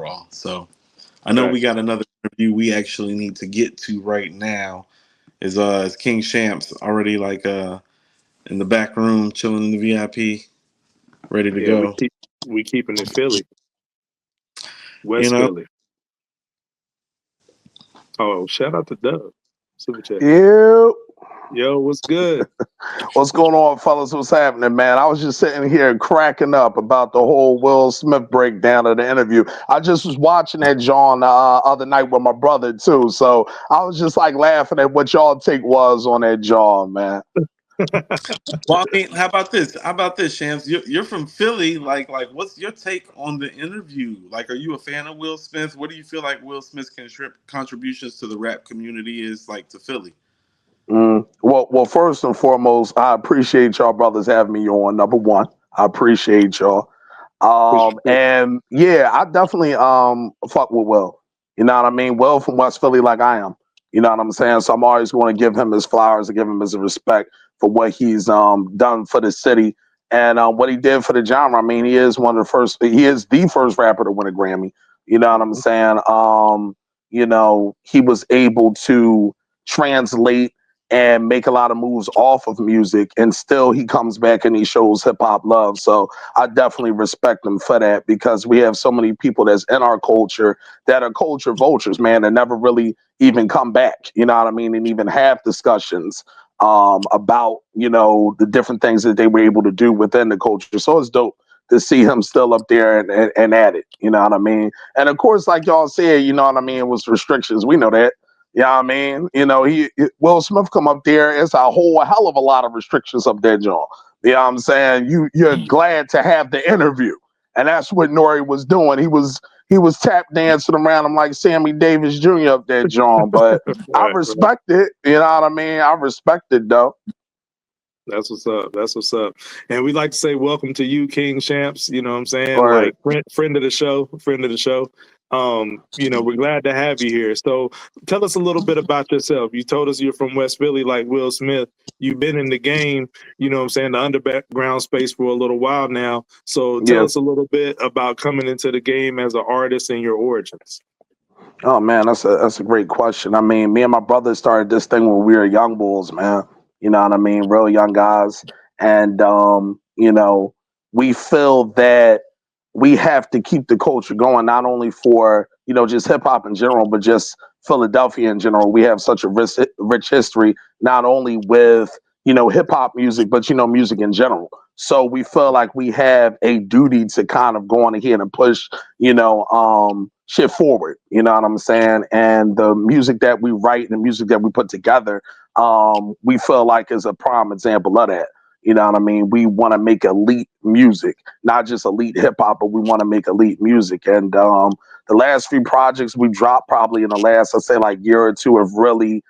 overall. So I know we got another interview we actually need to get to right now. Is King Shampz already in the back room chilling in the VIP, ready to Yeah, go? we keeping it Philly, You West know, Philly. Oh, shout out to Dub. Super chat. Yeah. Yo, what's good? What's going on, fellas? What's happening, man? I was just sitting here cracking up about the whole Will Smith breakdown of the interview. I just was watching that John other night with my brother too, so I was just like laughing at what y'all take was on that John, man. well, I mean, how about this? How about this, Shams? You're from Philly. What's your take on the interview? Like, are you a fan of Will Smith? What do you feel like Will Smith's contributions to the rap community is like to Philly? Well, first and foremost, I appreciate y'all brothers having me on. Number one, I appreciate y'all. And yeah, I definitely fuck with Will. You know what I mean? Will from West Philly, like I am. You know what I'm saying? So I'm always going to give him his flowers and give him his respect for what he's done for the city and what he did for the genre. I mean, he is he is the first rapper to win a Grammy. You know what I'm saying? He was able to translate and make a lot of moves off of music, and still he comes back and he shows hip hop love. So I definitely respect him for that, because we have so many people that's in our culture that are culture vultures, man, and never really even come back, you know what I mean, and even have discussions about, the different things that they were able to do within the culture. So it's dope to see him still up there and at it, you know what I mean? And of course, like y'all said, you know what I mean, it was restrictions. We know that. Yeah, I mean, Will Smith come up there. It's a whole hell of a lot of restrictions up there, John. You know what I'm saying? You're glad to have the interview, and that's what Nori was doing. He was tap dancing around him like Sammy Davis Jr. up there, John. But I Right. respect it. You know what I mean? I respect it though. That's what's up. That's what's up. And we'd like to say welcome to you, King Shampz. You know what I'm saying? Or Like friend of the show, friend of the show. We're glad to have you here. So tell us a little bit about yourself. You told us you're from West Philly, like Will Smith. You've been in the game, you know what I'm saying, the underground space for a little while now. So tell yeah. us a little bit about coming into the game as an artist and your origins. Oh man, that's a great question. I mean, me and my brother started this thing when we were young bulls, man. You know what I mean? Real young guys. And we feel that we have to keep the culture going, not only for, just hip hop in general, but just Philadelphia in general. We have such a rich history, not only with, hip hop music, but music in general. So we feel like we have a duty to kind of go on ahead and push, shit forward. You know what I'm saying? And the music that we write and the music that we put together, we feel like is a prime example of that. You know what I mean? We want to make elite music, not just elite hip hop, but we want to make elite music. And the last few projects we dropped, probably in the last, I'd say, like year or two, have really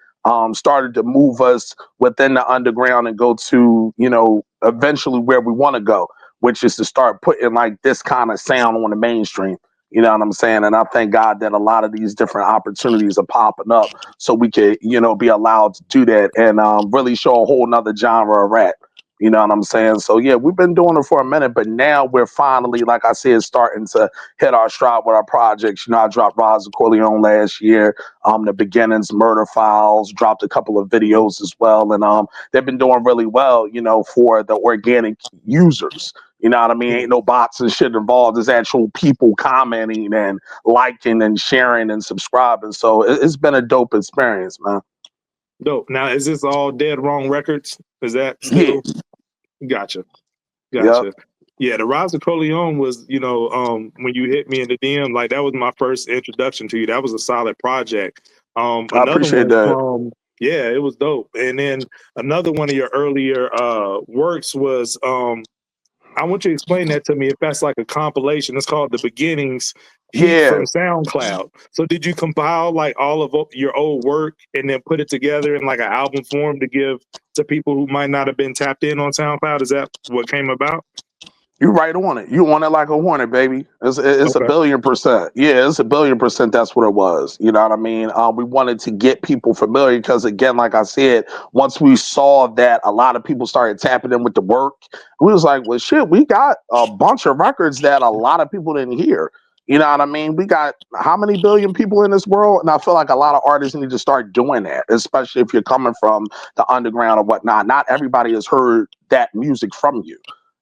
started to move us within the underground and go to, eventually where we want to go, which is to start putting like this kind of sound on the mainstream. You know what I'm saying? And I thank God that a lot of these different opportunities are popping up so we could, be allowed to do that and really show a whole nother genre of rap. You know what I'm saying? So yeah, we've been doing it for a minute, but now we're finally, like I said, starting to hit our stride with our projects. I dropped Rise of Corleone last year, The Beginnings, Murder Files, dropped a couple of videos as well. And they've been doing really well, for the organic users. You know what I mean? Ain't no bots and shit involved. There's actual people commenting and liking and sharing and subscribing. So it's been a dope experience, man. Dope. Now, is this all Dead Wrong Records? Is that Yeah. still? Gotcha. Yep. Gotcha. Yeah, the Rise of Corleone was, when you hit me in the DM, like that was my first introduction to you. That was a solid project. I Another appreciate one that. from, yeah, it was dope. And then another one of your earlier works was, I want you to explain that to me if that's like a compilation. It's called The Beginnings, Heat Yeah. from SoundCloud. So did you compile like all of your old work and then put it together in like an album form to give to people who might not have been tapped in on SoundCloud? Is that what came about? You right on it. You on it like a hornet, baby. It's a Okay. billion percent. Yeah, it's a billion percent. That's what it was. You know what I mean? We wanted to get people familiar because, again, like I said, once we saw that a lot of people started tapping in with the work, we was like, well, shit, we got a bunch of records that a lot of people didn't hear. You know what I mean? We got how many billion people in this world? And I feel like a lot of artists need to start doing that, especially if you're coming from the underground or whatnot. Not everybody has heard that music from you.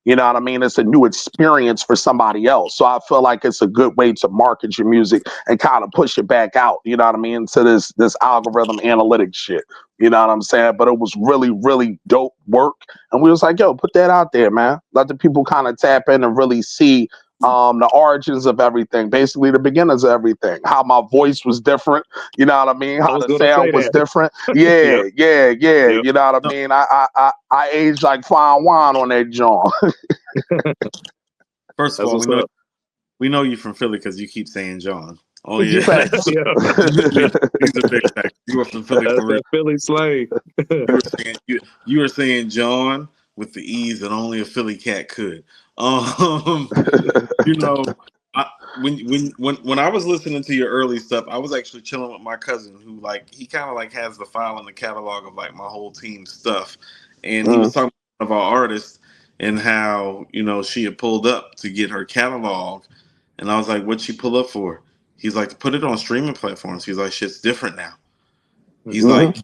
You know what I mean? It's a new experience for somebody else. So I feel like it's a good way to market your music and kind of push it back out, you know what I mean, into this algorithm analytics shit. You know what I'm saying? But it was really, really dope work. And we was like, yo, put that out there, man. Let the people kind of tap in and really see the origins of everything, basically the beginnings of everything, how my voice was different, you know what I mean, I how was the gonna say sound was that. different. Yeah, Yep. yeah, Yep. you know what I No, mean. I aged like fine wine on that joint. first of That's all, what's up. we know you from Philly because you keep saying John. Oh yeah, Facts. Yeah. these are big facts. You are from Philly That's for real. that Philly slang. You were saying John with the ease that only a Philly cat could. Um, you know, I, when I was listening to your early stuff, I was actually chilling with my cousin who like he kind of like has the file and the catalog of like my whole team's stuff, and he was Mm, talking of our artist and how she had pulled up to get her catalog, and I was like, "What'd she pull up for?" He's like, "Put it on streaming platforms." He's like, "Shit's different now." He's Mhm. like,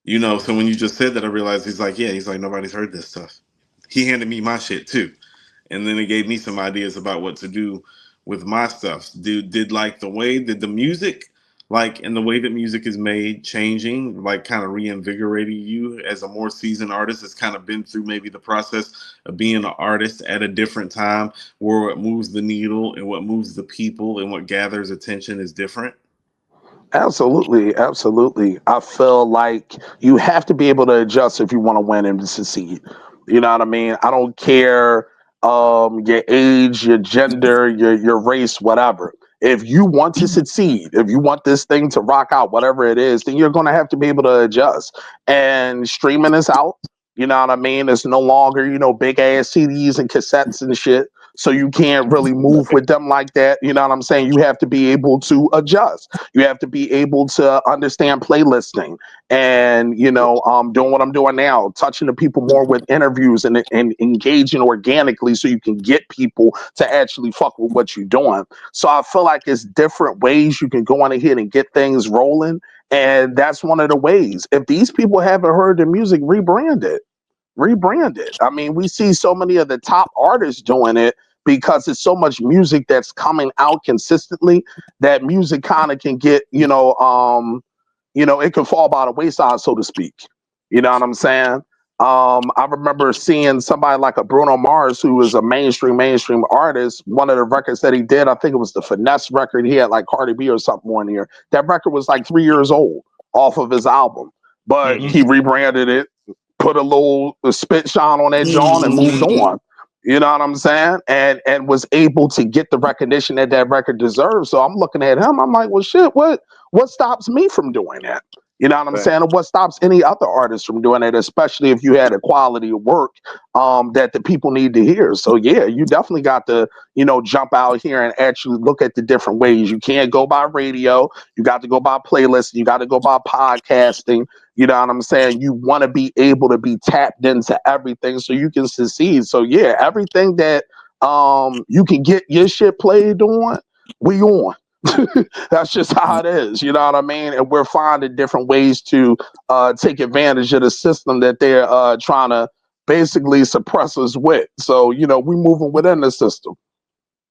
mhm. so when you just said that, I realized he's like, "Yeah." He's like, "Nobody's heard this stuff." He handed me my shit too, and then it gave me some ideas about what to do with my stuff. Did the music, like, and the way that music is made changing, like, kind of reinvigorating you as a more seasoned artist that's kind of been through maybe the process of being an artist at a different time, where what moves the needle and what moves the people and what gathers attention is different? Absolutely, absolutely. I feel like you have to be able to adjust if you want to win and succeed. You know what I mean? I don't care your age, your gender, your race, whatever. If you want to succeed, if you want this thing to rock out, whatever it is, then you're going to have to be able to adjust. And streaming is out. You know what I mean? It's no longer, big ass CDs and cassettes and shit. So you can't really move with them like that. You know what I'm saying? You have to be able to adjust. You have to be able to understand playlisting and, doing what I'm doing now, touching the people more with interviews and engaging organically so you can get people to actually fuck with what you're doing. So I feel like it's different ways you can go on ahead and get things rolling. And that's one of the ways. If these people haven't heard the music, rebrand it. I mean, we see so many of the top artists doing it because it's so much music that's coming out consistently that music kind of can get, it can fall by the wayside, so to speak. You know what I'm saying? I remember seeing somebody like a Bruno Mars, who is a mainstream artist. One of the records that he did, I think it was the Finesse record. He had like Cardi B or something on here. That record was like 3 years old off of his album, but Mhm. he rebranded it, put a little spit shine on that John and moved Mm-hmm. on. You know what I'm saying? And was able to get the recognition that that record deserves. So I'm looking at him. I'm like, well, shit. What stops me from doing that? You know what I'm Right. saying? And what stops any other artist from doing it, especially if you had a quality of work that the people need to hear. So yeah, you definitely got to, jump out here and actually look at the different ways. You can't go by radio. You got to go by playlists. You got to go by podcasting. You know what I'm saying? You want to be able to be tapped into everything so you can succeed. So yeah, everything that you can get your shit played on, we on. That's just how it is. You know what I mean? And we're finding different ways to take advantage of the system that they're trying to basically suppress us with. So, we moving within the system.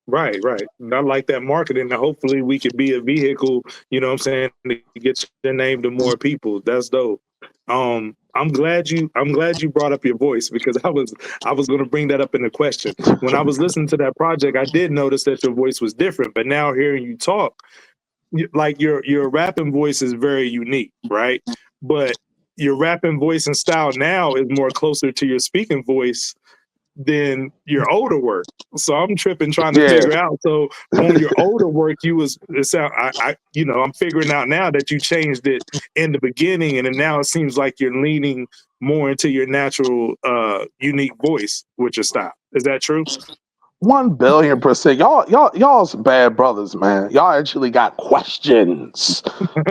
Right, right. And I like that marketing. And hopefully we could be a vehicle, what I'm saying, to get your name to more people. That's dope. I'm glad you brought up your voice because I was gonna bring that up in the question. When I was listening to that project, I did notice that your voice was different, but now hearing you talk, like your rapping voice is very unique, right? But your rapping voice and style now is more closer to your speaking voice than your older work. So I'm tripping trying to Yeah. figure out. So on your older work, you was it sound I'm figuring out now that you changed it in the beginning, and then now it seems like you're leaning more into your natural, unique voice with your style. Is that true? 1 billion%. Y'all's bad brothers, man. Y'all actually got questions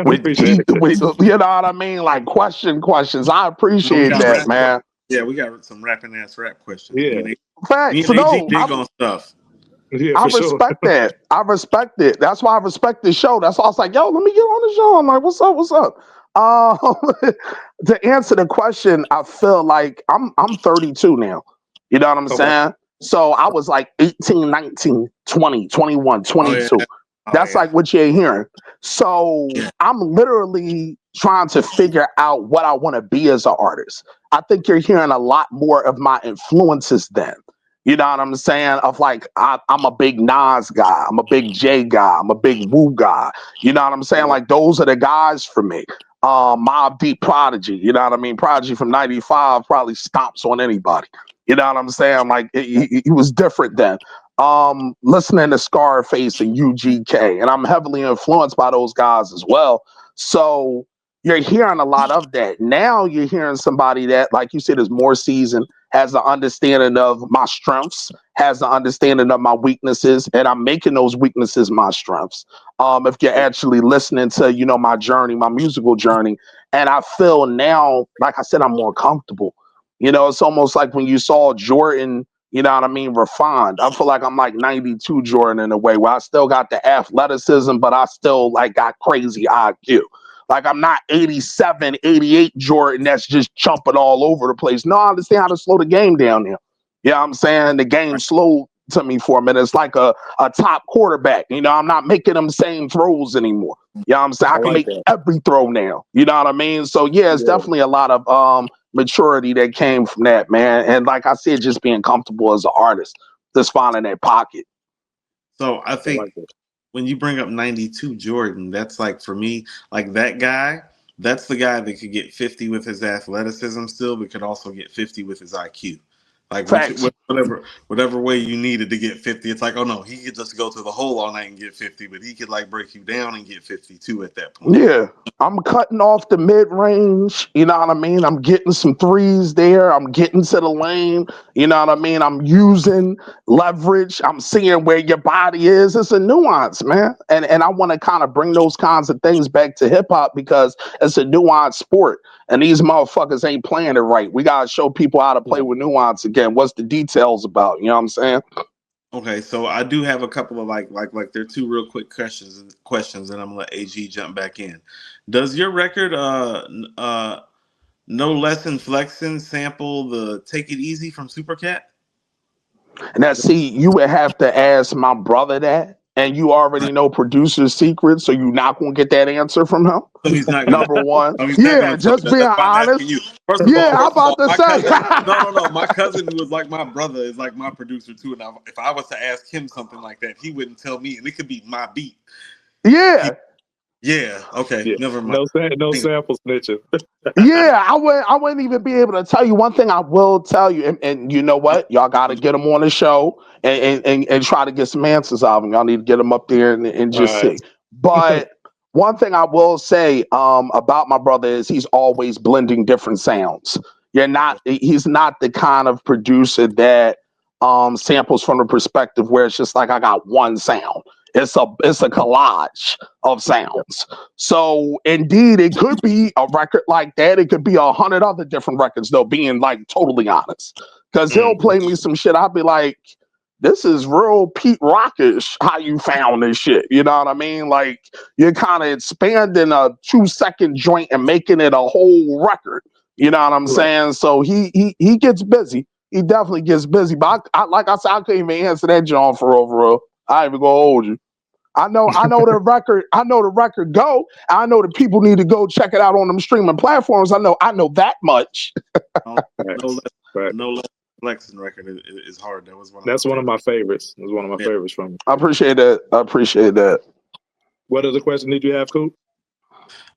with Appreciate deep, it. with, you know what I mean? Like questions. I No, we appreciate got that, rap. man. Yeah, we got some rapping ass rap questions. Yeah. Me Facts. and AG No, dig on stuff. Yeah, I for sure. respect that. I respect it. That's why I respect the show. That's why I was like, yo, let me get on the show. I'm like, what's up? What's up? To answer the question, I feel like I'm 32 now. You know what I'm Okay. saying? So I was like 18, 19, 20, 21, Oh yeah. 22. Oh That's yeah. like what you're hearing. So Yeah. I'm literally trying to figure out what I want to be as an artist. I think you're hearing a lot more of my influences then. You know what I'm saying? Of like, I'm a big Nas guy. I'm a big J guy. I'm a big Wu guy. You know what I'm saying? Like, those are the guys for me. Mob Deep Prodigy. You know what I mean? Prodigy from '95 probably stomps on anybody. You know what I'm saying? Like, he was different then. Listening to Scarface and UGK, and I'm heavily influenced by those guys as well. So you're hearing a lot of that. Now you're hearing somebody that, like you said, is more seasoned, has an understanding of my strengths, has an understanding of my weaknesses, and I'm making those weaknesses my strengths. If you're actually listening to, my journey, my musical journey, and I feel now, like I said, I'm more comfortable. It's almost like when you saw Jordan, you know what I mean, refined. I feel like I'm like 92 Jordan in a way where I still got the athleticism, but I still like got crazy IQ. Like I'm not 87, 88 Jordan that's just jumping all over the place. No, I understand how to slow the game down there. You know what I'm saying? The game slowed to me for a minute. It's like a top quarterback. I'm not making them same throws anymore. You know what I'm saying? I I can like make that. every throw now. You know what I mean? So yeah, it's Yeah, definitely a lot of maturity that came from that, man. And like I said, just being comfortable as an artist, just finding that pocket. So I I like think that. when you bring up 92 Jordan, that's like for me, like that guy, that's the guy that could get 50 with his athleticism still, but could also get 50 with his IQ. Like Facts. whatever way you needed to get 50, it's like, oh no, he could just go to the hole all night and get 50, but he could like break you down and get 52 at that point. Yeah, I'm cutting off the mid range. You know what I mean? I'm getting some threes there. I'm getting to the lane. You know what I mean? I'm using leverage. I'm seeing where your body is. It's a nuance, man. And I want to kind of bring those kinds of things back to hip hop because it's a nuanced sport. And these motherfuckers ain't playing it right. We gotta show people how to play Yeah. with nuance again. What's the details about? You know what I'm saying? Okay, so I do have a couple of like there are two real quick questions, and I'm gonna let AG jump back in. Does your record no less than flexing sample the Take It Easy from Supercat? And that, see, you would have to ask my brother that. And you already know producer's secret, so you're not gonna get that answer from him. So he's not gonna. Number one. Oh, he's not Yeah, gonna tell you just that. being That's why I'm asking honest. you. First of all, Yeah, I'm about to my say. cousin. No, no, no. My cousin, who is like my brother, is like my producer too. And if I was to ask him something like that, he wouldn't tell me, and it could be my beat. He, Yeah, yeah. Okay. Yeah. Never mind. No sample snitching. yeah, I wouldn't even be able to tell you. One thing I will tell you, and you know what? Y'all got to get them on the show and try to get some answers out of them. Y'all need to get them up there and All just right. see. But one thing I will say about my brother is he's always blending different sounds. He's not the kind of producer that samples from the perspective where it's just like I got one sound. It's a collage of sounds. So indeed, it could be a record like that. It could be 100 other different records, though, being like totally honest. Because he'll Mm. play me some shit. I'll be like, this is real Pete Rockish, how you found this shit. You know what I mean? Like you're kind of expanding a 2-second joint and making it a whole record. You know what I'm Right. saying? So he gets busy. He definitely gets busy. But like I said, I couldn't even answer that John for real, for real. I ain't even gonna hold you. I know the record. I know the record go. I know that people need to go check it out on them streaming platforms. I know that much. No, no Facts. less, Facts. no less flexing record is hard. That was one of my That's one of favorites. my favorites. It was one of my Yeah. favorites from you. I appreciate that. I appreciate that. What other question did you have, Coop?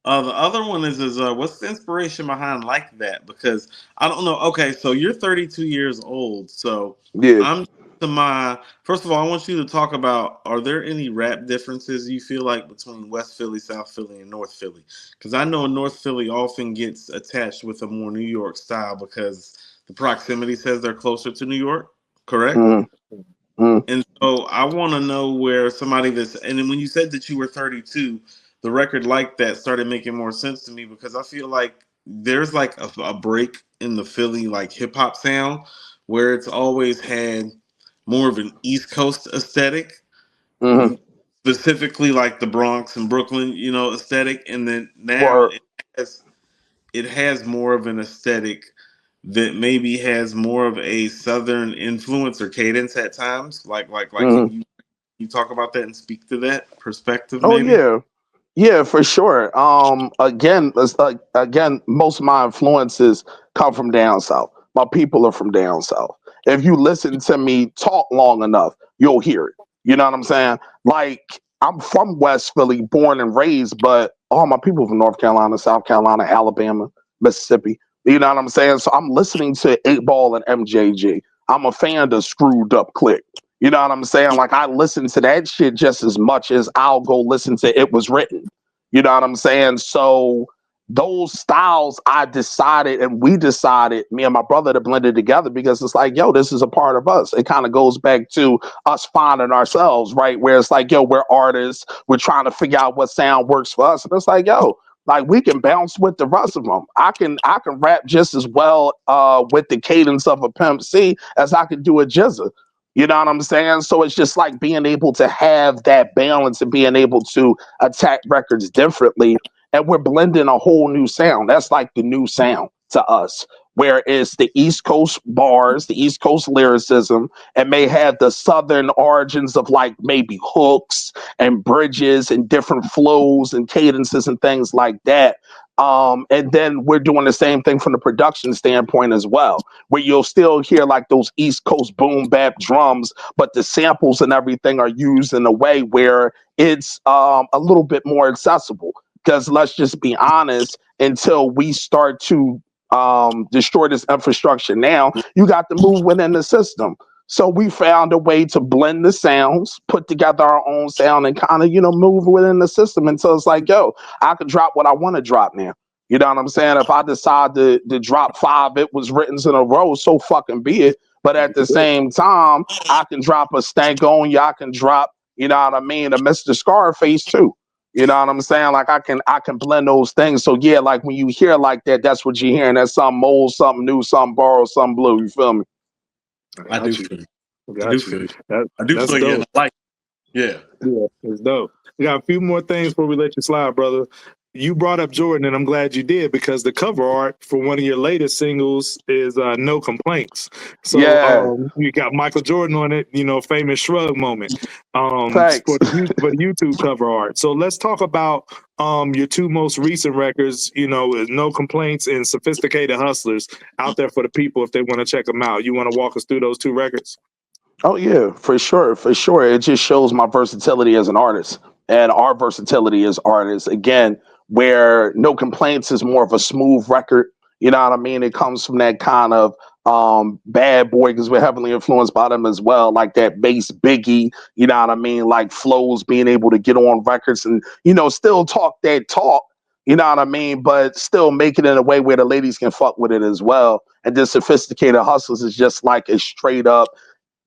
The other one is what's the inspiration behind like that? Because I don't know. Okay, so you're 32 years old. So Yeah. I'm to my first of all, I want you to talk about are there any rap differences you feel like between West Philly, South Philly, and North Philly? Because I know North Philly often gets attached with a more New York style because the proximity says they're closer to New York. Correct. Mm, mm. And so I want to know where somebody that's, and then when you said that you were 32, the record like that started making more sense to me because I feel like there's like a break in the Philly like hip hop sound where it's always had more of an East Coast aesthetic, Hmm. specifically like the Bronx and Brooklyn, aesthetic, and then now Or it has more of an aesthetic that maybe has more of a Southern influence or cadence at times. Like, mhm. can you talk about that and speak to that perspective, Oh maybe? yeah. Yeah, for sure. Again, again, most of my influences come from down south. My people are from down south. If you listen to me talk long enough, you'll hear it. You know what I'm saying? Like I'm from West Philly, born and raised, but all my people from North Carolina, South Carolina, Alabama, Mississippi. You know what I'm saying? So I'm listening to Eight Ball and MJG. I'm a fan of Screwed Up Click. You know what I'm saying? Like I listen to that shit just as much as I'll go listen to It Was Written. You know what I'm saying? So those styles I decided and we decided, me and my brother, to blend it together because it's like, yo, this is a part of us. It kind of goes back to us finding ourselves, right? Where it's like, yo, we're artists, we're trying to figure out what sound works for us. And it's like, yo, like we can bounce with the rest of them. I can rap just as well with the cadence of a Pimp C as I can do a Jizza. You know what I'm saying? So it's just like being able to have that balance and being able to attack records differently. And we're blending a whole new sound. That's like the new sound to us, where it's the East Coast bars, the East Coast lyricism, and may have the Southern origins of like maybe hooks and bridges and different flows and cadences and things like that. And then we're doing the same thing from the production standpoint as well, where you'll still hear like those East Coast boom bap drums, but the samples and everything are used in a way where it's a little bit more accessible. Because let's just be honest, until we start to destroy this infrastructure now, you got to move within the system. So we found a way to blend the sounds, put together our own sound, and kind of, move within the system until it's like, yo, I can drop what I want to drop now. You know what I'm saying? If I decide to drop five, It Was Written in a row, so fucking be it. But at the same time, I can drop a Stank on you. I can drop, you know what I mean, a Mr. Scarface too. You know what I'm saying? Like I can blend those things. So yeah, like when you hear like that, that's what you're hearing. That's something old, something new, something borrowed, something blue. You feel me? I I do got you. feel you. I I do got you. feel you. That I do that's feel you, and dope. I like it. Yeah. Yeah, it's dope. We got a few more things before we let you slide, brother. You brought up Jordan, and I'm glad you did because the cover art for one of your latest singles is "No Complaints." So Yeah. you got Michael Jordan on it, famous shrug moment Thanks. for the YouTube cover art. So let's talk about your two most recent records. "No Complaints" and "Sophisticated Hustlers" out there for the people if they want to check them out. You want to walk us through those two records? Oh yeah, for sure, for sure. It just shows my versatility as an artist and our versatility as artists. Again, where No Complaints is more of a smooth record. You know what I mean? It comes from that kind of bad boy because we're heavily influenced by them as well, like that bass biggie, you know what I mean? Like flows being able to get on records and, still talk that talk, you know what I mean? But still make it in a way where the ladies can fuck with it as well. And then Sophisticated Hustlers is just like a straight up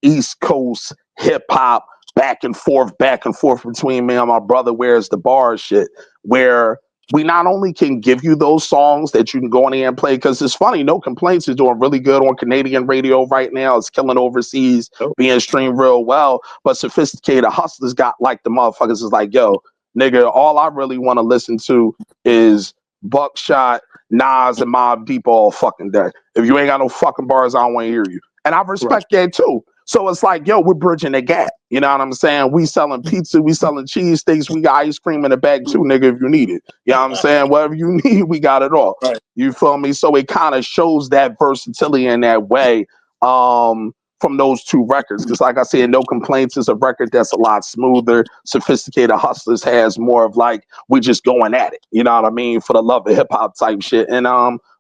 East Coast hip hop back and forth between me and my brother. Where's the bar shit? Where we not only can give you those songs that you can go in there and play, because it's funny, No Complaints is doing really good on Canadian radio right now. It's killing overseas, Oh, being streamed real well. But Sophisticated Hustlers got like the motherfuckers is like, yo, nigga, all I really want to listen to is Buckshot, Nas, and Mobb Deep all fucking day. If you ain't got no fucking bars, I don't want to hear you. And I right. respect that too. So it's like, yo, we're bridging the gap. You know what I'm saying? We selling pizza, we selling cheesesteaks, we got ice cream in the bag too, nigga, if you need it. You know what I'm saying? Whatever you need, we got it all. Right. You feel me? So it kind of shows that versatility in that way from those two records. Because like I said, No Complaints is a record that's a lot smoother. Sophisticated Hustlers has more of like, we just going at it. You know what I mean? For the love of hip hop type shit. And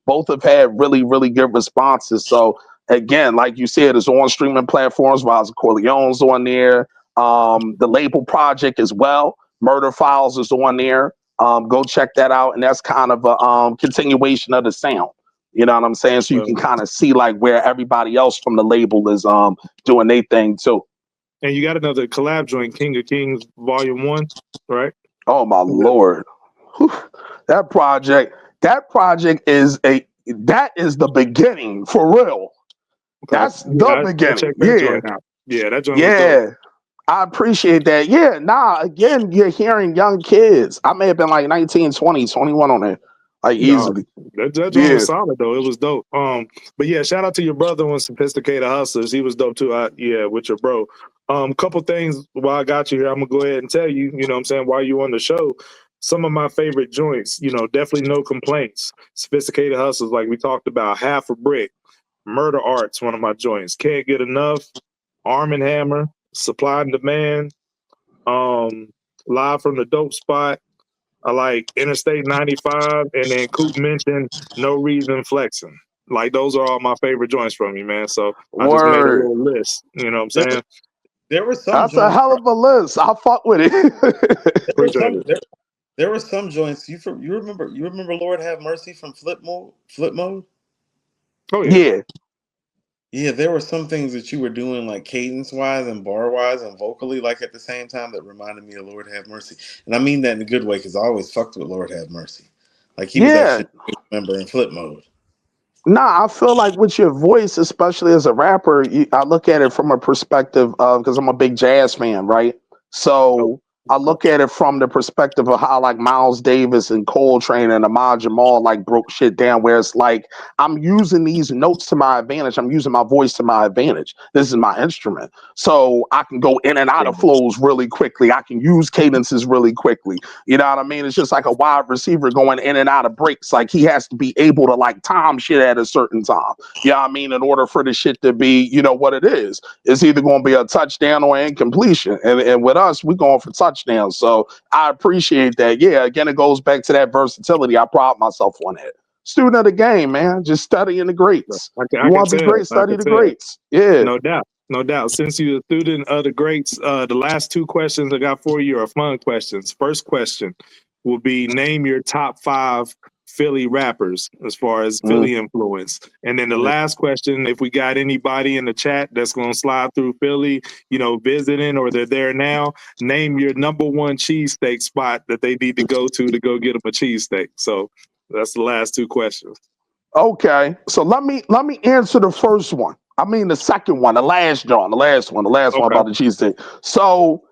both have had really, really good responses. So again, like you said, it's on streaming platforms. Miles Corleone's on there. The label project as well. Murder Files is on there. Go check that out. And that's kind of a continuation of the sound. You know what I'm saying? So you Well, can kind of see like where everybody else from the label is doing their thing too. and you got another collab joint, King of Kings Volume 1, right? Oh my lord. Whew. That project, that project is that is the beginning for real. Okay. That's Yeah, the I check beginning. that Yeah. joint out. Yeah, that joint was dope. Yeah, I appreciate that. Yeah, nah, again, you're hearing young kids. I may have been like 19, 20, 21 on it, like No, easily. that joint was Yeah, solid though. It was dope. But yeah, shout out to your brother on Sophisticated Hustlers. He was dope too. Yeah, with your bro. Couple things while I got you here, I'm gonna go ahead and tell you. You know what I'm saying, while you on the show, some of my favorite joints. You know, definitely No Complaints. Sophisticated Hustlers, like we talked about. Half a Brick. Murder Arts, one of my joints. Can't Get Enough. Arm and Hammer. Supply and Demand. Um, Live from the Dope Spot. I like Interstate 95, and then Coop mentioned No Reason Flexing. Like those are all my favorite joints from you, man. So I just made a word. little list. You know what I'm There, saying? there were some That's a joints. hell of a list. I fuck with it. There were Appreciate some. it. There were some joints. You remember? You remember Lord Have Mercy from Flip Mode? Flip Mode. Oh yeah. Yeah, Yeah, there were some things that you were doing like cadence wise and bar wise and vocally like at the same time that reminded me of Lord Have Mercy. And I mean that in a good way because I always fucked with Lord Have Mercy. Like he was yeah. actually a member in Flip Mode. Nah, I feel like with your voice, especially as a rapper, I look at it from a perspective of because I'm a big jazz fan, right? Oh, So I okay. look at it from the perspective of how like Miles Davis and Coltrane and Ahmad Jamal like broke shit down, where it's like I'm using these notes to my advantage. I'm using my voice to my advantage. This is my instrument, so I can go in and out Yeah. of flows really quickly. I can use cadences really quickly. You know what I mean? It's just like a wide receiver going in and out of breaks. Like he has to be able to like time shit at a certain time. You know what I mean? In order for the shit to be, you know what it is. It's either going to be a touchdown or incompletion. And with us, we're going for touchdowns. So I appreciate that. Yeah, again, it goes back to that versatility. I pride myself on it. Student of the game, man. Just studying the greats. I You can want to be tell. great, I study can the tell. greats. Yeah. No doubt. No doubt. Since you're a student of the greats, the last two questions I got for you are fun questions. First question will be name your top 5 Philly rappers as far as Mm. Philly influence. And then the last question, if we got anybody in the chat that's going to slide through Philly, you know, visiting or they're there now, name your number one cheesesteak spot that they need to go get them a cheesesteak. So that's the last two questions. Okay, so let me answer the first one. I mean the second one, the last John, the last one Okay. about the cheesesteak. So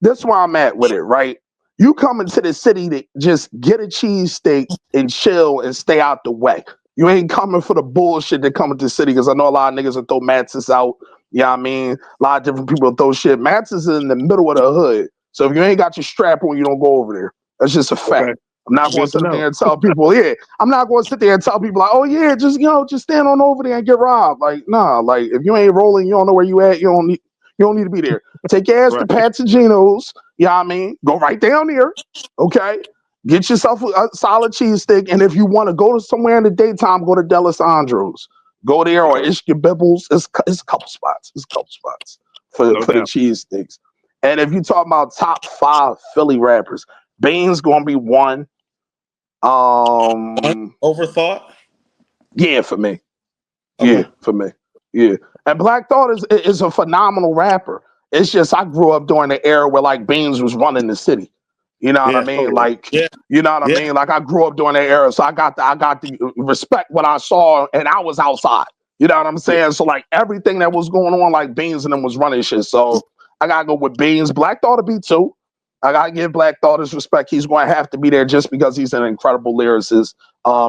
this where I'm at with it, right? You come into the city to just get a cheesesteak and chill and stay out the way. You ain't coming for the bullshit that come into the city because I know a lot of niggas will throw Max's out. You know what I mean? A lot of different people will throw shit. Max's is in the middle of the hood. So if you ain't got your strap on, you don't go over there. That's just a fact. Okay. I'm not going to Good to sit know. there and tell people, yeah, I'm not going to sit there and tell people like, oh yeah, just just stand on over there and get robbed. Like, nah, like if you ain't rolling, you don't know where you at, you don't need to be there. Take your ass to Right. Patagino's, you know what I mean? Go right down there, okay? Get yourself a solid cheese stick. And if you want to go to somewhere in the daytime, go to Delisandro's. Go there or Okay. Ishka Bibbles. It's a couple spots. It's a couple spots No for the doubt. cheese sticks. And if you talk about top 5 Philly rappers, Bane's gonna be one. Overthought. Yeah, for me. Yeah, Okay. for me. Yeah. And Black Thought is a phenomenal rapper. It's just I grew up during the era where like Beans was running the city. You know what I Yeah. Oh mean? yeah. Like, Yeah. you know what I Yeah. mean? Like I grew up during that era. So I got to respect what I saw and I was outside. You know what I'm Yeah. saying? So like everything that was going on, like Beans and them was running shit. So I gotta go with Beans. Black Thought to be too. I gotta give Black Thought his respect. He's going to have to be there just because he's an incredible lyricist.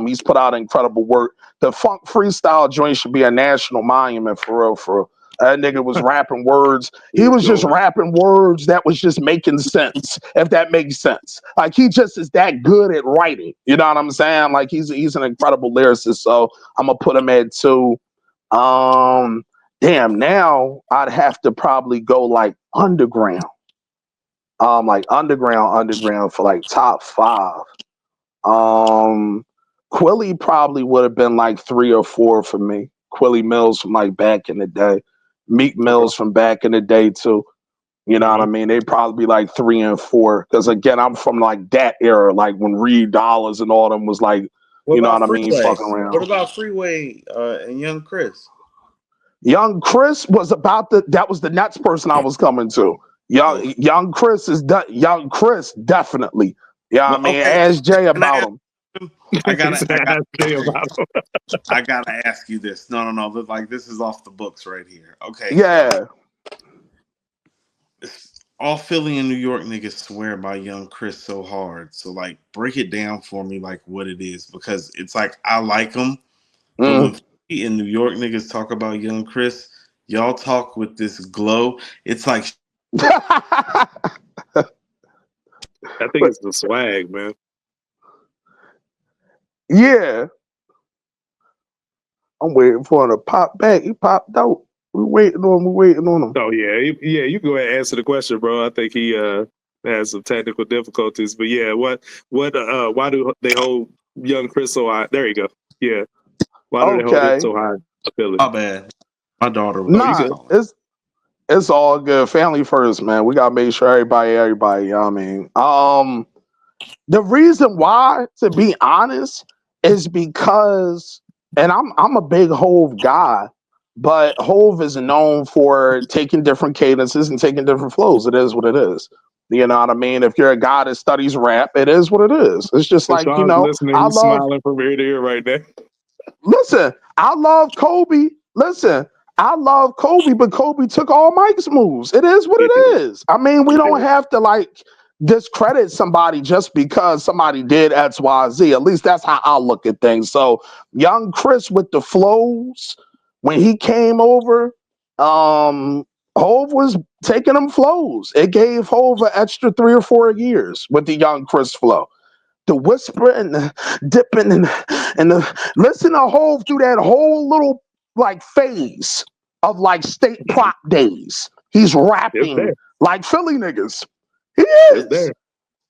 He's put out incredible work. The funk freestyle joint should be a national monument for real. For real. That nigga was rapping words. It He was was just dope. rapping words that was just making sense, if that makes sense. Like he just is that good at writing. You know what I'm saying? Like he's an incredible lyricist. So I'm gonna put him at 2. Um, damn. Now I'd have to probably go like underground. Like underground for like top 5. Um, Quilly probably would have been like 3 or 4 for me. Quilly Mills from like back in the day. Meek Okay. Mills from back in the day too. You know what I Hmm. mean? They'd probably be like 3 and 4. Because again, I'm from like that era, like when Reed Dollars and all them was like, What you know about what I mean, Freeway? fucking around. What about Freeway and Young Chris? Young Chris was that was the next person I was coming to. Okay. Young Chris is young Chris definitely. Yeah, I mean, Okay. ask Jay Can I about ask, him. I gotta, I I gotta, have to tell you about him. I gotta ask you this. No. Like this is off the books right here. Okay, Yeah. all Philly and New York niggas swear by Young Chris so hard. So like, break it down for me, like what it is, because it's like I like him, but when Mm. Philly and New York niggas talk about Young Chris, y'all talk with this glow. It's like I think it's the swag, man. Yeah. I'm waiting for him to pop back. He popped out. We waiting on him. We waiting on him. Oh yeah, you can go ahead and answer the question, bro. I think he has some technical difficulties, but yeah, why do they hold young Chris so high? There you go. Yeah, why do they hold him Okay. so high? Philly. my bad. My daughter Oh, you was Nah, good? calling. it's all good. Family first, man. We gotta make sure everybody, you know what I mean? The reason why, to be honest, is because, and I'm a big Hove guy, but Hove is known for taking different cadences and taking different flows. It is what it is. You know what I mean? If you're a guy that studies rap, it is what it is. It's just And like, Sean's listening. I He's love smiling from ear to ear right now. listen, I love Kobe. Listen, I love Kobe, but Kobe took all Mike's moves. It is what He did. it is. I mean, we He don't did. have to like discredit somebody just because somebody did X, Y, Z. At least that's how I look at things. So young Chris with the flows, when he came over, Hove was taking them flows. It gave Hove an extra 3 or 4 years with the young Chris flow, the whisper and the dipping and the listen to Hove through that whole little like phase of like state prop days. He's It's rapping there. like Philly niggas. He It's is. there.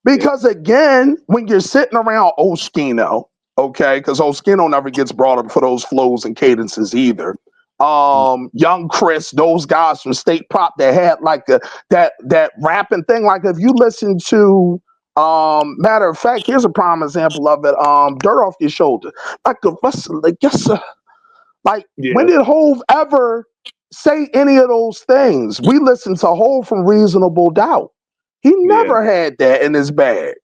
Yeah. Because again, when you're sitting around Oskino, okay, because Oskino never gets brought up for those flows and cadences either. Young Chris, those guys from State Prop that had like that rapping thing. Like if you listen to matter of fact, here's a prime example of it. Dirt Off Your Shoulder. Like a wrestler, like yes, sir. Like when Yeah. did Hove ever say any of those things? We listened to Hove from Reasonable Doubt. He Yeah. never had that in his bag.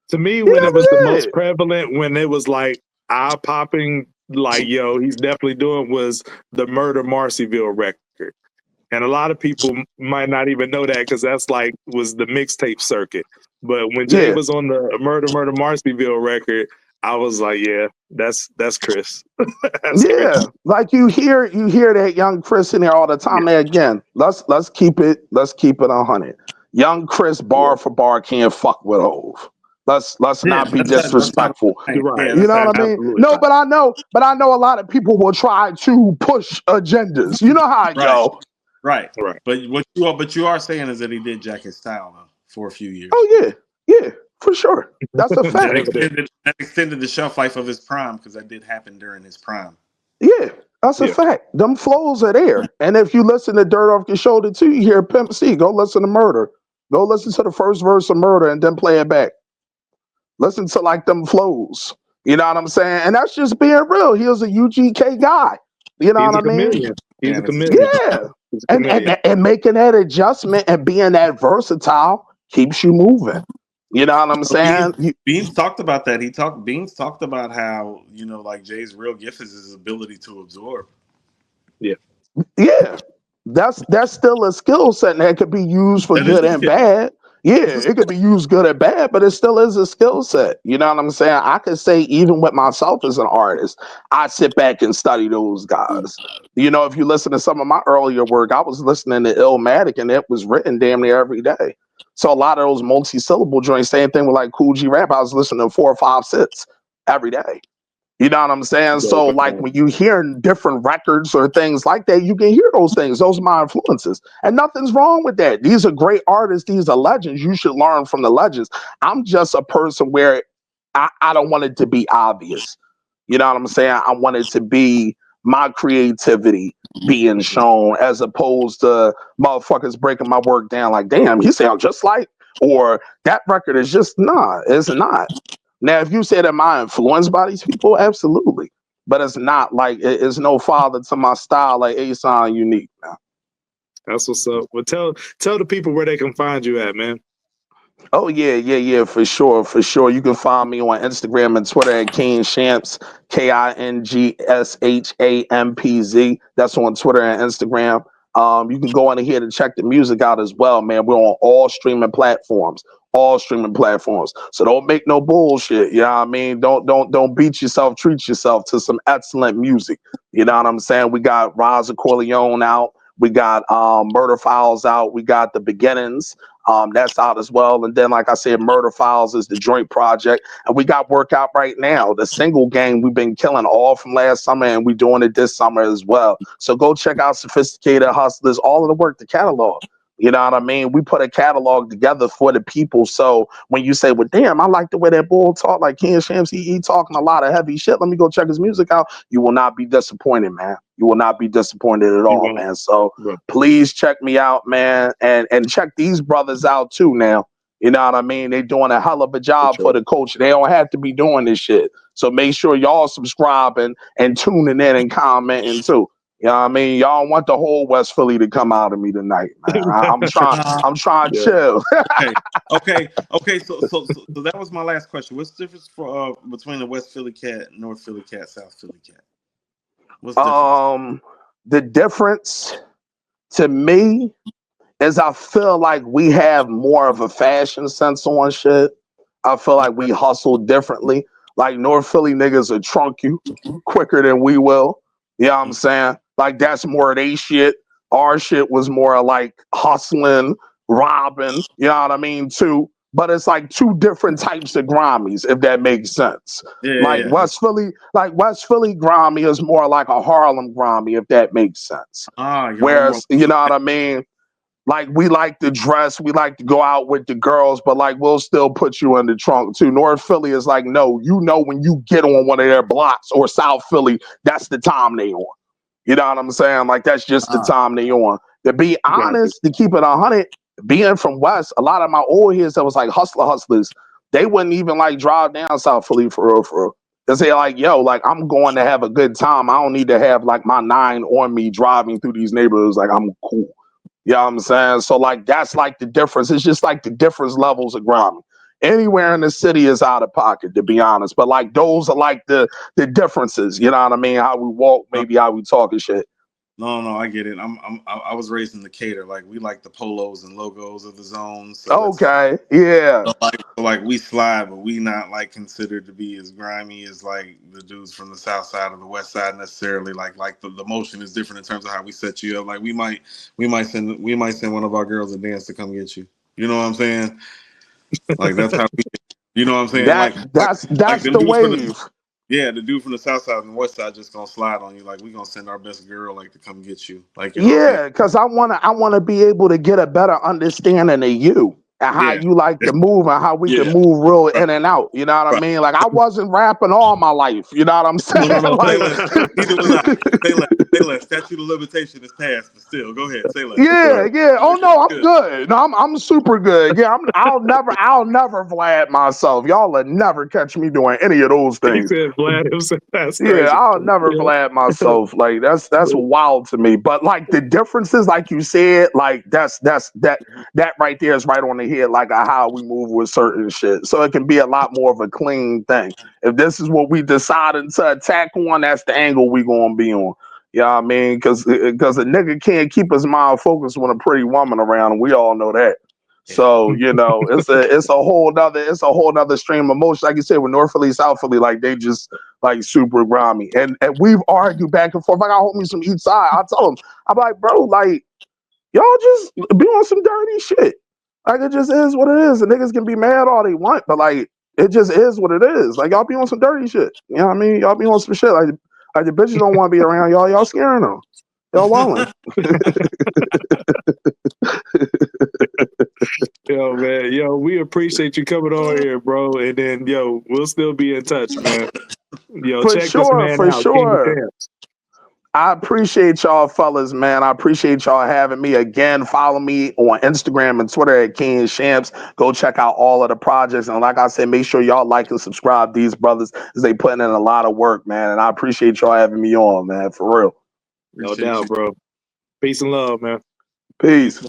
To me, He when it was the never most did. prevalent, when it was like eye popping, like yo, he's definitely doing was the Murder Marcyville record. And a lot of people might not even know that because that's like was the mixtape circuit. But when Jay Yeah, was on the Murder Marcyville record, I was like, yeah, that's Chris. That's Chris. yeah. Like you hear that young Chris in there all the Yeah, time. And again, let's keep it 100. Young Chris yeah. bar for bar can't fuck with Hove. Let's Yeah, not be that's not disrespectful. right. You're right. Yeah, You that's know what I actually mean? Absolutely No, not. but I know a lot of people will try to push agendas. You know how I right. go. Right. Right. But you are saying is that he did Jack his style though for a few years. Oh yeah, for sure. That's a And that fact. Evident. extended the shelf life of his prime because that did happen during his prime. Yeah, that's a Yeah. fact. Them flows are there. And if you listen to Dirt Off Your Shoulder too, you hear Pimp C. Go listen to Murder. Go listen to the first verse of Murder and then play it back. Listen to like them flows. You know what I'm saying? And that's just being real. He was a UGK guy. You know He's what a I mean? chameleon. He's a And it's chameleon. Yeah. He's a And chameleon. and making that adjustment and being that versatile keeps you moving. You know what I'm Beans, saying? Beans talked about that. Beans talked about how, like Jay's real gift is his ability to absorb. Yeah. Yeah, that's still a skill set that could be used for That is good a and skill. bad. Yeah, It's a it could skill. be used good or bad, but it still is a skill set. You know what I'm saying? I could say even with myself as an artist, I sit back and study those guys. If you listen to some of my earlier work, I was listening to Illmatic and it was written damn near every day. So a lot of those multi-syllable joints, same thing with like Cool G Rap, I was listening to 4 or 5 sits every day. You know what I'm saying? Dope. So, like when you hear different records or things like that, you can hear those things. Those are my influences. And nothing's wrong with that. These are great artists. These are legends. You should learn from the legends. I'm just a person where I don't want it to be obvious. You know what I'm saying? I want it to be my creativity being shown as opposed to motherfuckers breaking my work down like, damn, he sound just like, or that record is just, nah, it's not. Now, if you say that I influenced by these people, absolutely. But it's not like it's no father to my style like A-Sign unique, man. That's what's up. Well, tell the people where they can find you at, man. Oh yeah, for sure, for sure. You can find me on Instagram and Twitter at King Shampz, KingShampz. That's on Twitter and Instagram. You can go on here to check the music out as well, man. We're on all streaming platforms. So don't make no bullshit. You know what I mean? Don't beat yourself. Treat yourself to some excellent music. You know what I'm saying? We got Raza Corleone out. We got Murder Files out. We got The Beginnings. That's out as well. And then, like I said, Murder Files is the joint project. And we got work out right now. The single game we've been killing all from last summer, and we're doing it this summer as well. So go check out Sophisticated Hustlers, all of the work, the catalog. You know what I mean? We put a catalog together for the people. So when you say, well, damn, I like the way that bull talk, like King Shampz, he talking a lot of heavy shit. Let me go check his music out. You will not be disappointed, man. You will not be disappointed at You all, won't. man. So Bro, please check me out, man, and check these brothers out too now. You know what I mean? They doing a hell of a for job for sure. the coach. They don't have to be doing this shit. So make sure y'all subscribing and tuning in and commenting too. You know what I mean? Y'all want the whole West Philly to come out of me tonight, man. Uh, I'm trying to Yeah. chill. okay, okay. So that was my last question. What's the difference for between the West Philly cat, North Philly cat, South Philly cat? What's the difference? um, the difference to me is I feel like we have more of a fashion sense on shit. I feel like we hustle differently. Like North Philly niggas will trunk you quicker than we will. You know what I'm saying? Like that's more they shit. Our shit was more like hustling, robbing, you know what I mean, too. But it's like two different types of Grammies, if that makes sense. Yeah, yeah, yeah. Like West Philly Grammy is more like a Harlem Grammy, if that makes sense. Ah, y'all are more. Whereas, you know what I mean? Like we like to dress, we like to go out with the girls, but like we'll still put you in the trunk too. North Philly is like, no, you know when you get on one of their blocks, or South Philly, that's the time they on. You know what I'm saying? Like that's just the Ah, time they on. To be Got you. honest, to keep it 100, being from West, a lot of my old heads that was like hustlers, they wouldn't even like drive down South Philly for real, for real. They say like, yo, like I'm going to have a good time. I don't need to have like my nine on me driving through these neighborhoods. Like I'm cool. You know what I'm saying? So like that's like the difference. It's just like the different levels of grimy. Anywhere in the city is out of pocket, to be honest. But like those are like the differences. You know what I mean? How we walk, no, maybe how we talk and shit. no, I get it. I was raised in Decatur. Like we like the polos and logos of the zone, so it's like. Okay, yeah. So like we slide, but we not like considered to be as grimy as like the dudes from the south side or the west side necessarily. Like the motion is different in terms of how we set you up. Like we might send one of our girls to dance to come get you. You know what I'm saying? Like that's how we. You know what I'm saying? That Like that's them the dudes from the wave. yeah, the dude from the south side and the west side just gonna slide on you. Like we gonna send our best girl like to come get you. Like you know what I'm saying? Yeah, because I wanna be able to get a better understanding of you and how Yeah, you like to move and how we can yeah. move real Right, in and out. You know what I right. mean? Like I wasn't rapping all my life. You know what I'm saying? No, no, no. Say Like less. Neither was I. Say less. Say less. Statute of limitation is passed, but still, go ahead. Say less. yeah, Right. yeah. Oh You're no, I'm good. good. No, I'm super good. Yeah, I'll never Vlad myself. Y'all will never catch me doing any of those He things. said Vlad himself. That's Yeah, crazy. I'll never Yeah. Vlad myself. Like that's wild to me. But like the differences, like you said, like that right there is right on the head, like how we move with certain shit. So it can be a lot more of a clean thing. If this is what we decided to attack on, that's the angle we gonna be on. You know what I mean? Because a nigga can't keep his mind focused when a pretty woman around, and we all know that. Yeah. So it's a whole nother stream of motion. Like you said, with North Philly, South Philly, like they just like super grimy. And we've argued back and forth. Like I hold me some each side. I tell them, I'm like, bro, like y'all just be on some dirty shit. Like it just is what it is. The niggas can be mad all they want, but like it just is what it is. Like y'all be on some dirty shit. You know what I mean? Y'all be on some shit. Like the bitches don't want to be around y'all. Y'all scaring them. Y'all walling. Yo, man. Yo, we appreciate you coming on here, bro. And then, yo, we'll still be in touch, man. Yo, For check this sure, man for out, King sure. Shampz. I appreciate y'all fellas, man. I appreciate y'all having me again. Follow me on Instagram and Twitter at King Shampz. Go check out all of the projects. And like I said, make sure y'all like and subscribe these brothers as they putting in a lot of work, man. And I appreciate y'all having me on, man. For real. No Appreciate doubt, you. bro. Peace and love, man. Peace.